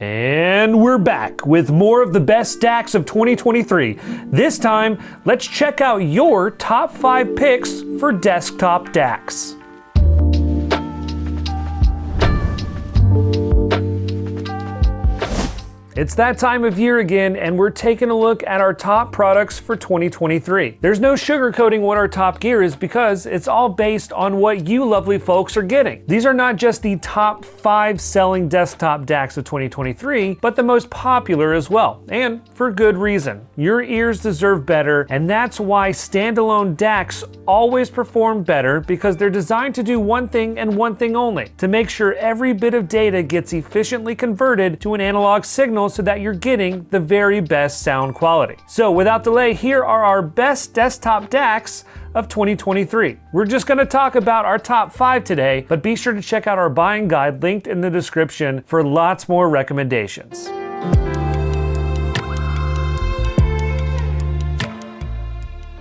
And we're back with more of the best DACs of 2023. This time, let's check out your top 5 picks for desktop DACs. It's that time of year again, and we're taking a look at our top products for 2023. There's no sugarcoating what our top gear is because it's all based on what you lovely folks are getting. These are not just the top 5 selling desktop DACs of 2023, but the most popular as well, and for good reason. Your ears deserve better, and that's why standalone DACs always perform better, because they're designed to do one thing and one thing only: to make sure every bit of data gets efficiently converted to an analog signal so that you're getting the very best sound quality. So without delay, here are our best desktop DACs of 2023. We're just going to talk about our top 5 today, but be sure to check out our buying guide linked in the description for lots more recommendations.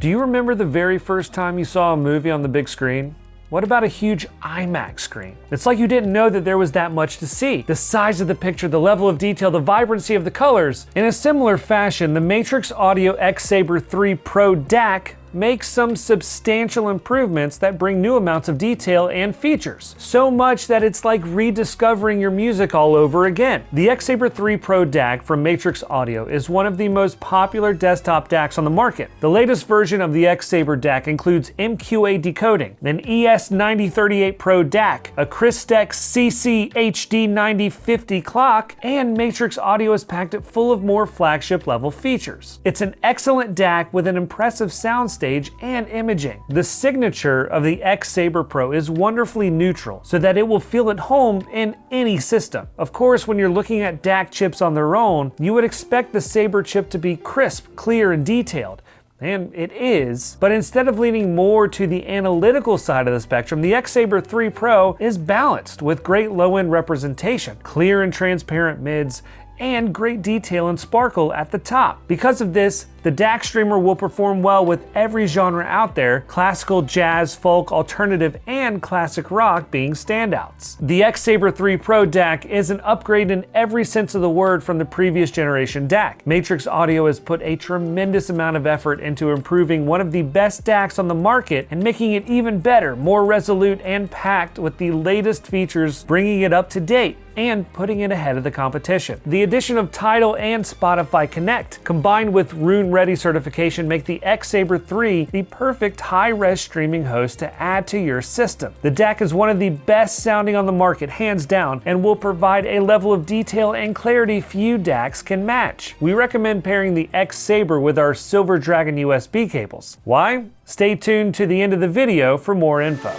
Do you remember the very first time you saw a movie on the big screen? What about a huge IMAX screen? It's like you didn't know that there was that much to see. The size of the picture, the level of detail, the vibrancy of the colors. In a similar fashion, the Matrix Audio X Saber 3 Pro DAC makes some substantial improvements that bring new amounts of detail and features. So much that it's like rediscovering your music all over again. The X Saber 3 Pro DAC from Matrix Audio is one of the most popular desktop DACs on the market. The latest version of the X Saber DAC includes MQA decoding, an ES9038 Pro DAC, a Crystex CC HD9050 clock, and Matrix Audio is packed it full of more flagship level features. It's an excellent DAC with an impressive soundstage and imaging. The signature of the X Saber Pro is wonderfully neutral, so that it will feel at home in any system. Of course, when you're looking at DAC chips on their own, you would expect the Saber chip to be crisp, clear, and detailed. And it is, but instead of leaning more to the analytical side of the spectrum, the X Saber 3 Pro is balanced with great low-end representation, clear and transparent mids, and great detail and sparkle at the top. Because of this, the DAC streamer will perform well with every genre out there, classical, jazz, folk, alternative, and classic rock being standouts. The X Saber 3 Pro DAC is an upgrade in every sense of the word from the previous generation DAC. Matrix Audio has put a tremendous amount of effort into improving one of the best DACs on the market and making it even better, more resolute, and packed with the latest features, bringing it up to date and putting it ahead of the competition. The addition of Tidal and Spotify Connect, combined with Roon Ready certification, make the X Saber 3 the perfect high-res streaming host to add to your system. The DAC is one of the best sounding on the market, hands down, and will provide a level of detail and clarity few DACs can match. We recommend pairing the X Saber with our Silver Dragon USB cables. Why? Stay tuned to the end of the video for more info.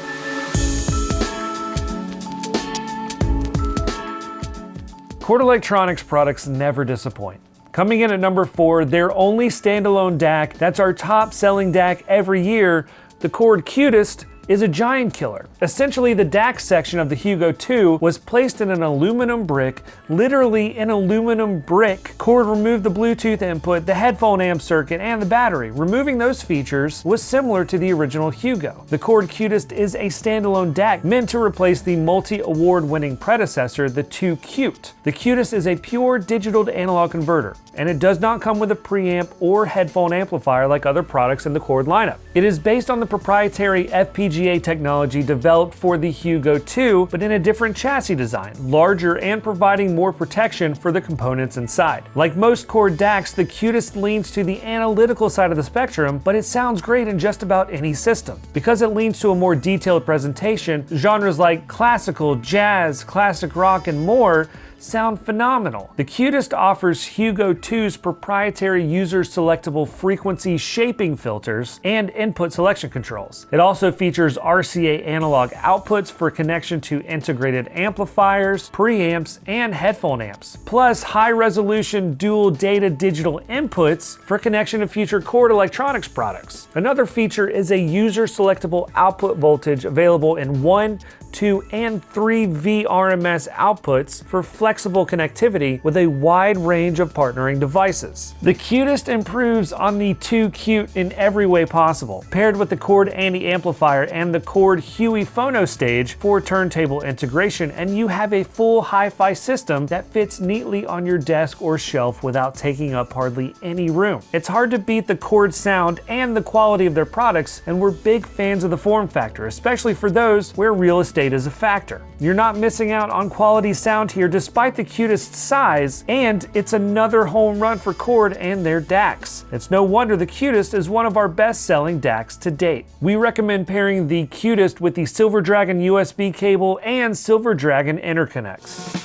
Chord Electronics products never disappoint. Coming in at number 4, their only standalone DAC, that's our top selling DAC every year, the Chord Cutest, is a giant killer. Essentially, the DAC section of the Hugo 2 was placed in an aluminum brick, literally an aluminum brick. Chord removed the Bluetooth input, the headphone amp circuit, and the battery. Removing those features was similar to the original Hugo. The Chord Cutest is a standalone DAC meant to replace the multi-award winning predecessor, the 2 Cute. The Cutest is a pure digital to analog converter, and it does not come with a preamp or headphone amplifier like other products in the Chord lineup. It is based on the proprietary FPGA technology developed for the Hugo 2, but in a different chassis design, larger and providing more protection for the components inside. Like most Chord DACs, the Cutest leans to the analytical side of the spectrum, but it sounds great in just about any system. Because it leans to a more detailed presentation, genres like classical, jazz, classic rock, and more sound phenomenal. The Cutest offers Hugo 2's proprietary user-selectable frequency shaping filters and input selection controls. It also features RCA analog outputs for connection to integrated amplifiers, preamps, and headphone amps, plus high-resolution dual data digital inputs for connection to future Chord Electronics products. Another feature is a user-selectable output voltage available in 1, 2, and 3 VRMS outputs for flexible flexible connectivity with a wide range of partnering devices. The Qutest improves on the 2Qt in every way possible, paired with the Chord Anti-Amplifier and the Chord Huey Phono Stage for turntable integration, and you have a full hi-fi system that fits neatly on your desk or shelf without taking up hardly any room. It's hard to beat the Chord sound and the quality of their products, and we're big fans of the form factor, especially for those where real estate is a factor. You're not missing out on quality sound here despite the Qutest's size, and it's another home run for Chord and their DACs. It's no wonder the Qutest is one of our best-selling DACs to date. We recommend pairing the Qutest with the Silver Dragon USB cable and Silver Dragon interconnects.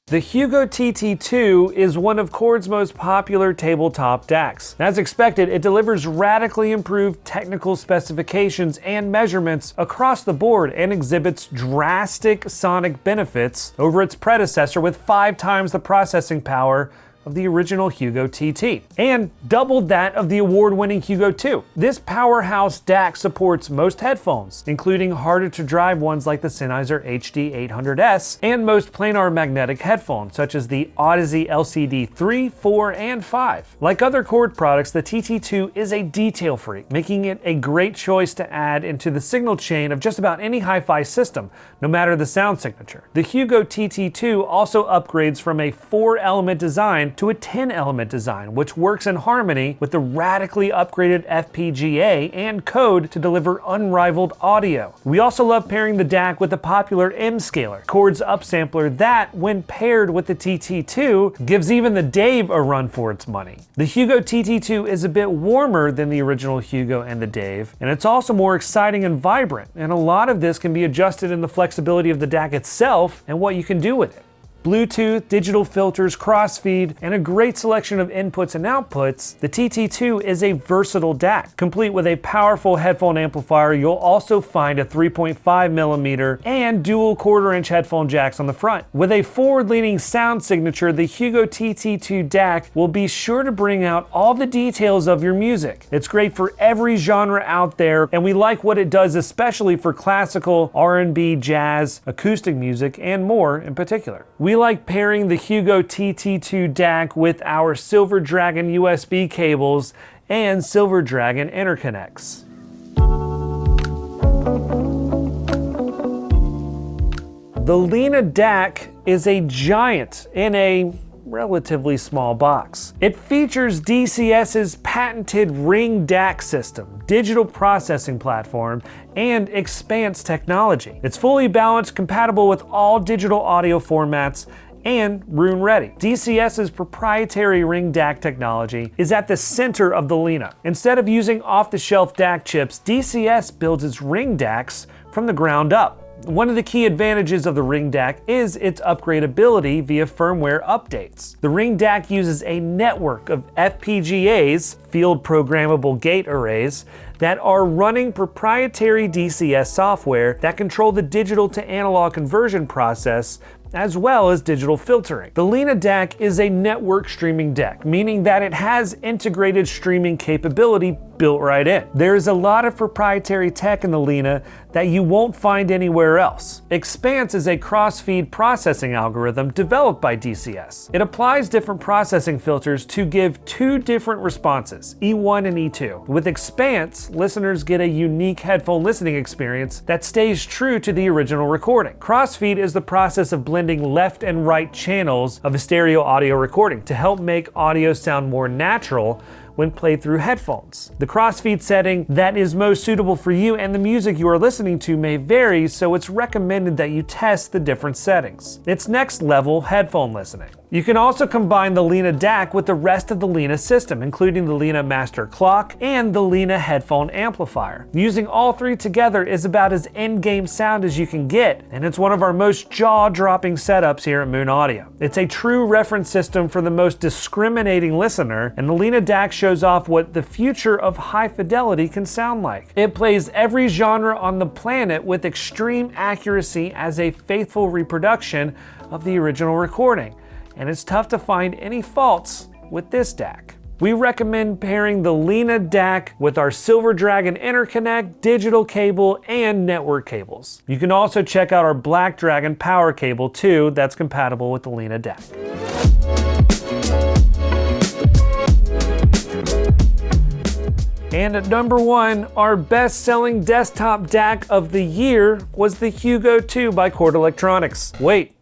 The Hugo TT2 is one of Chord's most popular tabletop DACs. As expected, it delivers radically improved technical specifications and measurements across the board and exhibits drastic sonic benefits over its predecessor with 5 times the processing power of the original Hugo TT, and doubled that of the award-winning Hugo 2. This powerhouse DAC supports most headphones, including harder-to-drive ones like the Sennheiser HD800S, and most planar magnetic headphones, such as the Audeze LCD 3, 4, and 5. Like other Chord products, the TT2 is a detail freak, making it a great choice to add into the signal chain of just about any hi-fi system, no matter the sound signature. The Hugo TT2 also upgrades from a 4-element design to a 10-element design, which works in harmony with the radically upgraded FPGA and code to deliver unrivaled audio. We also love pairing the DAC with the popular M-Scaler, Chord's upsampler that, when paired with the TT2, gives even the Dave a run for its money. The Hugo TT2 is a bit warmer than the original Hugo and the Dave, and it's also more exciting and vibrant, and a lot of this can be adjusted in the flexibility of the DAC itself and what you can do with it. Bluetooth, digital filters, crossfeed, and a great selection of inputs and outputs, the TT2 is a versatile DAC. Complete with a powerful headphone amplifier, you'll also find a 3.5mm and dual quarter-inch headphone jacks on the front. With a forward-leaning sound signature, the Hugo TT2 DAC will be sure to bring out all the details of your music. It's great for every genre out there, and we like what it does especially for classical, R&B, jazz, acoustic music, and more in particular. We like pairing the Hugo TT2 DAC with our Silver Dragon USB cables and Silver Dragon interconnects. The Lena DAC is a giant in a relatively small box. It features DCS's patented Ring DAC system, digital processing platform, and Expanse technology. It's fully balanced, compatible with all digital audio formats, and room ready. DCS's proprietary Ring DAC technology is at the center of the Lena. Instead of using off-the-shelf DAC chips, DCS builds its Ring DACs from the ground up. One of the key advantages of the Ring DAC is its upgradability via firmware updates. The Ring DAC uses a network of FPGAs, field programmable gate arrays, that are running proprietary DCS software that control the digital to analog conversion process, as well as digital filtering. The Lena DAC is a network streaming DAC, meaning that it has integrated streaming capability built right in. There's a lot of proprietary tech in the Lena that you won't find anywhere else. Expanse is a cross-feed processing algorithm developed by DCS. It applies different processing filters to give 2 different responses, E1 and E2. With Expanse, listeners get a unique headphone listening experience that stays true to the original recording. Crossfeed is the process of blending left and right channels of a stereo audio recording to help make audio sound more natural when played through headphones. The crossfeed setting that is most suitable for you and the music you are listening to may vary, so it's recommended that you test the different settings. It's next level headphone listening. You can also combine the Lena DAC with the rest of the Lena system, including the Lena Master Clock and the Lena Headphone Amplifier. Using all 3 together is about as end-game sound as you can get, and it's one of our most jaw-dropping setups here at Moon Audio. It's a true reference system for the most discriminating listener, and the Lena DAC shows off what the future of high fidelity can sound like. It plays every genre on the planet with extreme accuracy as a faithful reproduction of the original recording. And it's tough to find any faults with this DAC. We recommend pairing the Lena DAC with our Silver Dragon interconnect, digital cable, and network cables. You can also check out our Black Dragon power cable too, that's compatible with the Lena DAC. And at number 1, our best-selling desktop DAC of the year was the Hugo 2 by Chord Electronics. Wait,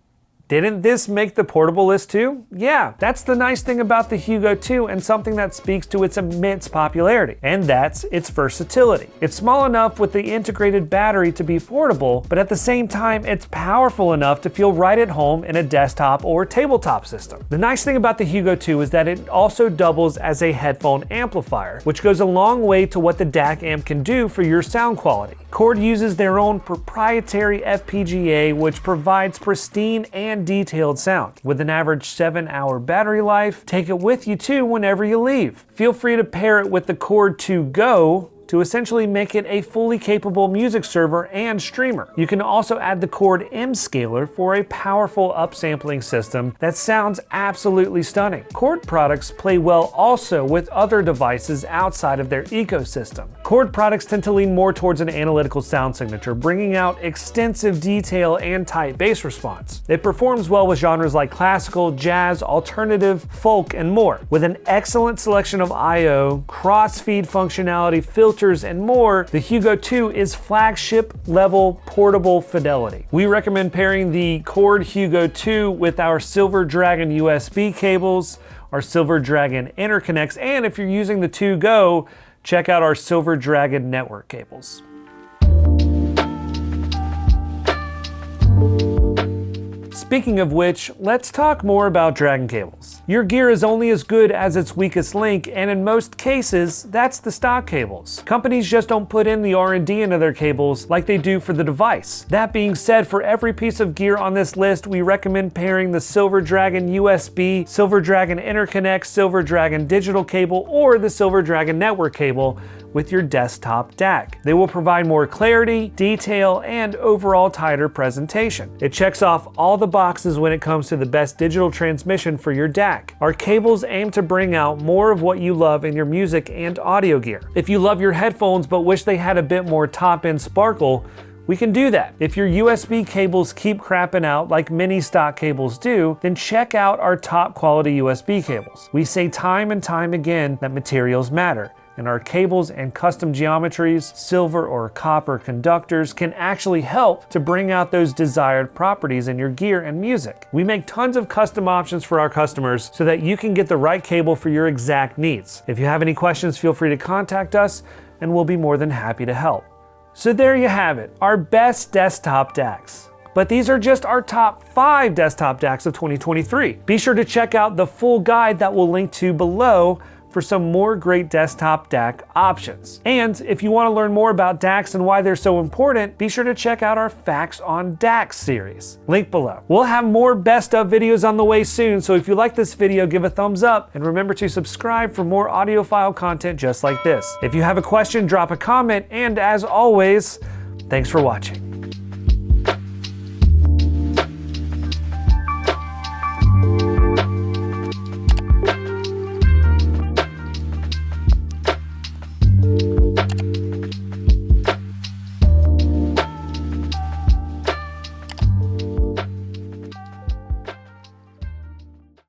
didn't this make the portable list too? Yeah, that's the nice thing about the Hugo 2 and something that speaks to its immense popularity, and that's its versatility. It's small enough with the integrated battery to be portable, but at the same time, it's powerful enough to feel right at home in a desktop or tabletop system. The nice thing about the Hugo 2 is that it also doubles as a headphone amplifier, which goes a long way to what the DAC amp can do for your sound quality. Chord uses their own proprietary FPGA, which provides pristine and detailed sound. With an average 7-hour battery life, take it with you too whenever you leave. Feel free to pair it with the Chord 2 Go to essentially make it a fully capable music server and streamer. You can also add the Chord M Scaler for a powerful upsampling system that sounds absolutely stunning. Chord products play well also with other devices outside of their ecosystem. Chord products tend to lean more towards an analytical sound signature, bringing out extensive detail and tight bass response. It performs well with genres like classical, jazz, alternative, folk, and more. With an excellent selection of I/O, cross-feed functionality, filters, and more, the Hugo 2 is flagship level portable fidelity. We recommend pairing the Chord Hugo 2 with our Silver Dragon USB cables, our Silver Dragon interconnects, and if you're using the 2 Go, check out our Silver Dragon network cables. Speaking of which, let's talk more about Dragon cables. Your gear is only as good as its weakest link, and in most cases, that's the stock cables. Companies just don't put in the R&D into their cables like they do for the device. That being said, for every piece of gear on this list, we recommend pairing the Silver Dragon USB, Silver Dragon interconnect, Silver Dragon digital cable, or the Silver Dragon network cable with your desktop DAC. They will provide more clarity, detail, and overall tighter presentation. It checks off all the boxes when it comes to the best digital transmission for your DAC. Our cables aim to bring out more of what you love in your music and audio gear. If you love your headphones but wish they had a bit more top-end sparkle, we can do that. If your USB cables keep crapping out like many stock cables do, then check out our top quality USB cables. We say time and time again that materials matter, and our cables and custom geometries, silver or copper conductors, can actually help to bring out those desired properties in your gear and music. We make tons of custom options for our customers so that you can get the right cable for your exact needs. If you have any questions, feel free to contact us and we'll be more than happy to help. So there you have it, our best desktop DACs. But these are just our top 5 desktop DACs of 2023. Be sure to check out the full guide that we'll link to below for some more great desktop DAC options. And if you want to learn more about DACs and why they're so important, be sure to check out our Facts on DACs series. Link below. We'll have more best of videos on the way soon, so if you like this video, give a thumbs up and remember to subscribe for more audiophile content just like this. If you have a question, drop a comment, and as always, thanks for watching.